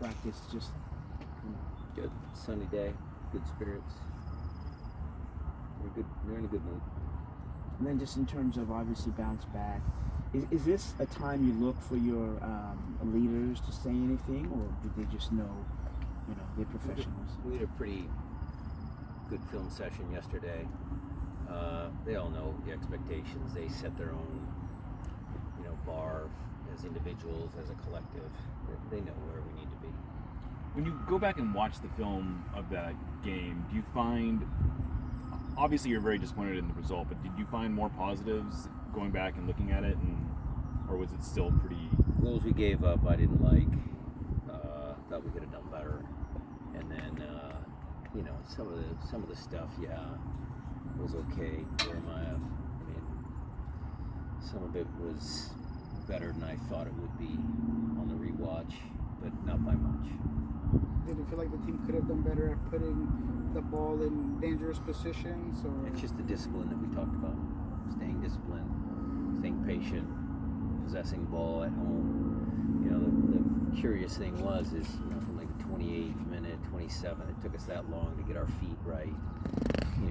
practice? Just Good sunny day, good spirits. They're in a good mood. And then just in terms of obviously bounce back, is this a time you look for your leaders to say anything, or do they just know, they're professionals? We had a pretty good film session yesterday. They all know the expectations. They set their own, bar as individuals, as a collective. They know where we need to be. When you go back and watch the film of that game, do you find, obviously you're very disappointed in the result, but did you find more positives going back and looking at it, or was it still pretty... Goals we gave up I didn't like. Thought we could have done better. And then, some of the stuff, was okay. Jeremiah, some of it was better than I thought it would be on the rewatch, but not by much. Did you feel like the team could have done better at putting the ball in dangerous positions? Or It's just the discipline that we talked about. Staying disciplined, staying patient, possessing the ball at home. The curious thing was from like the 28th minute, 27th, it took us that long to get our feet right.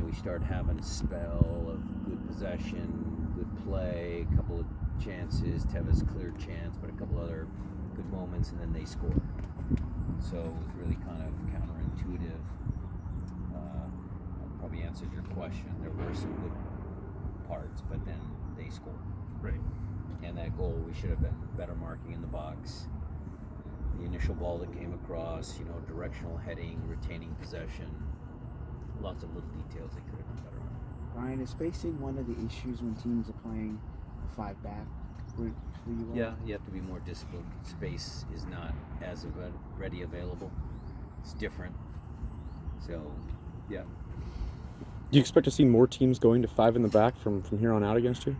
We started having a spell of good possession, good play, a couple of chances. Teva's cleared chance, but a couple other good moments, and then they scored. So it was really kind of counterintuitive. That probably answered your question. There were some good parts, but then they scored. Right. And that goal, we should have been better marking in the box. The initial ball that came across, directional heading, retaining possession. Lots of little details they could have done better on. Ryan, is spacing one of the issues when teams are playing a 5-back? Where you are? Yeah, you have to be more disciplined. Space is not as ready available. It's different. So, yeah. Do you expect to see more teams going to 5 in the back from here on out against you?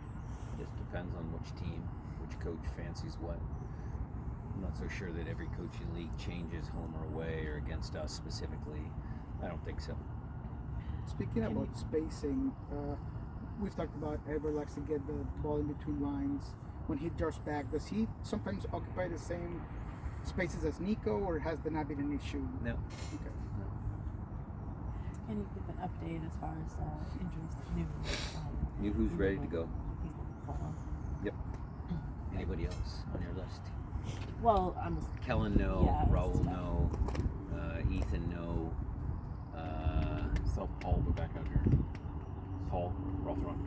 It depends on which team, which coach fancies what. I'm not so sure that every coach in the league changes home or away or against us specifically. I don't think so. speaking about spacing, we've talked about Edward likes to get the ball in between lines. When he drops back, does he sometimes occupy the same spaces as Nico, or has that not been an issue? No. Okay. No. Can you give an update as far as injuries to Who's ready to go? He's full on. Yep. Anybody else on your list? Well, I'm Kellen, no. Yeah, Raul, stuff. no. Ethan, no. So Paul will be back out here. Paul Rothrock.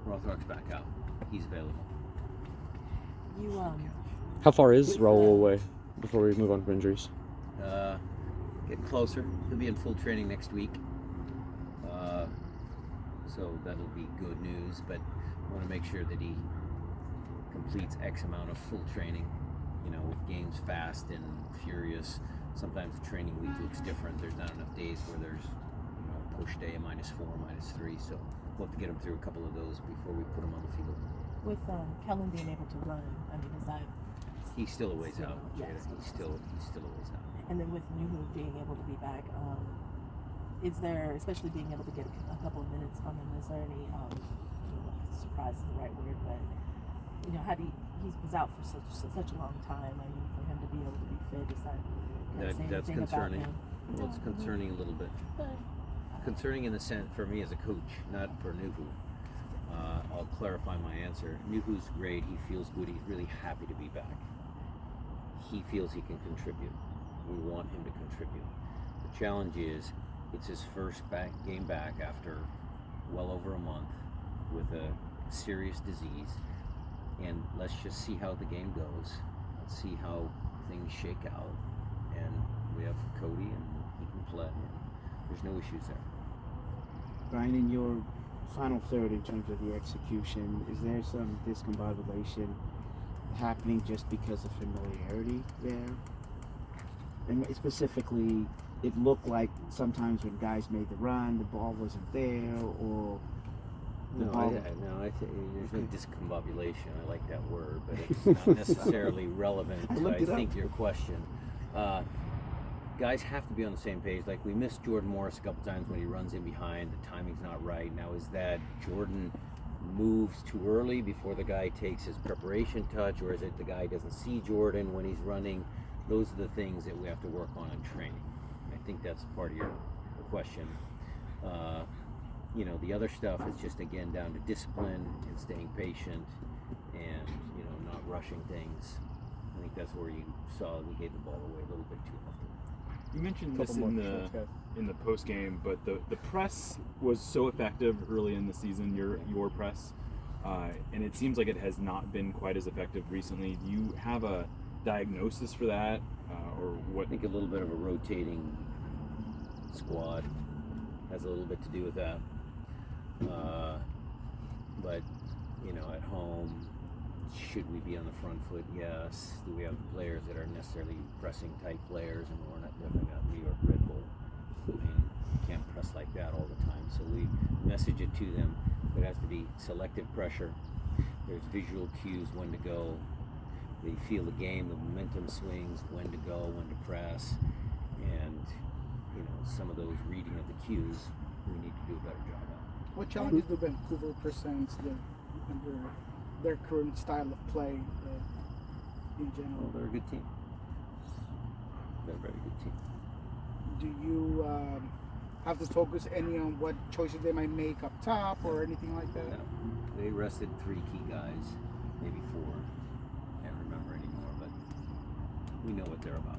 Rothrock's back out. He's available. you How far is With, Raul away before we move on from injuries? Getting closer. He'll be in full training next week. So that'll be good news, but I want to make sure that he completes X amount of full training. With games fast and furious, sometimes the training week looks different. There's not enough days where there's push day of -4, -3, so we'll have to get him through a couple of those before we put him on the field. with Kellen being able to run. I mean, is that He's still a ways Still, out. yes. Jada. He's still a ways out. and then with Nuhu being able to be back, is there, especially being able to get a couple of minutes from him, is there any I don't know if surprise is the right word, but how do he was out for such a long time. I mean, for him to be able to be fit, is that say That's anything concerning. about him? Well, it's concerning a little bit. Concerning in the sense for me as a coach, not for Nuhu. I'll clarify my answer. Nuhu's great. He feels good. He's really happy to be back. He feels he can contribute. We want him to contribute. The challenge is, it's his first game back after well over a month with a serious disease. And let's just see how the game goes. Let's see how things shake out. And we have Cody, and he can play. There's no issues there. Brian, in your final third in terms of the execution, is there some discombobulation happening just because of familiarity there? And specifically, it looked like sometimes when guys made the run, the ball wasn't there, or the ball... I think there's no discombobulation. I like that word, but it's not necessarily relevant to, I think, your question. Guys have to be on the same page. Like, we missed Jordan Morris a couple times when he runs in behind. The timing's not right. Now, is that Jordan moves too early before the guy takes his preparation touch, or is it the guy doesn't see Jordan when he's running? those are the things that we have to work on in training. I think that's part of your question. The other stuff is just again down to discipline and staying patient and not rushing things. I think that's where you saw we gave the ball away a little bit too often. You mentioned Couple this more in shots, guys. the post game, but the press was so effective early in the season. Your press, and it seems like it has not been quite as effective recently. Do you have a diagnosis for that, or what? I think a little bit of a rotating squad has a little bit to do with that. But at home, should we be on the front foot? Yes. Do we have players that are necessarily pressing type players, and we're not definitely not New York Red Bull? I mean, you can't press like that all the time. So we message it to them. There has to be selective pressure. There's visual cues when to go. They feel the game, the momentum swings, when to go, when to press, and some of those reading of the cues we need to do a better job at. What challenges do Vancouver presents under their current style of play in Well, general? they're a good team. They're a very good team. Do you have to focus any on what choices they might make up top or anything like that? No. They rested 3 key guys, maybe 4. Can't remember anymore, but we know what they're about.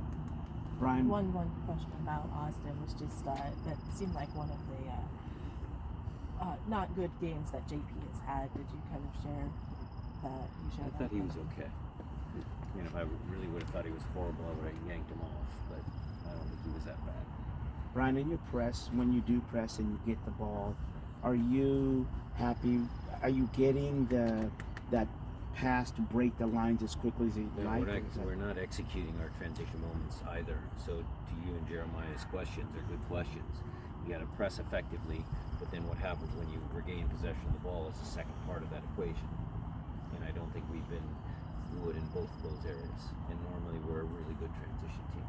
Brian, One question about Austin was just that seemed like one of the not good games that JP has had. Did you kind of share that? I thought he was okay. If I really would have thought he was horrible, I would have yanked him off, but I don't think he was that bad. Brian, in your press, when you do press and you get the ball, are you happy? Are you getting that pass to break the lines as quickly as you No, like? we're not executing our transition moments either. So to you and Jeremiah's questions are good questions. You got to press effectively, but then what happens when you regain possession of the ball is the second part of that equation. And I don't think we've been good in both of those areas. And normally we're a really good transition team.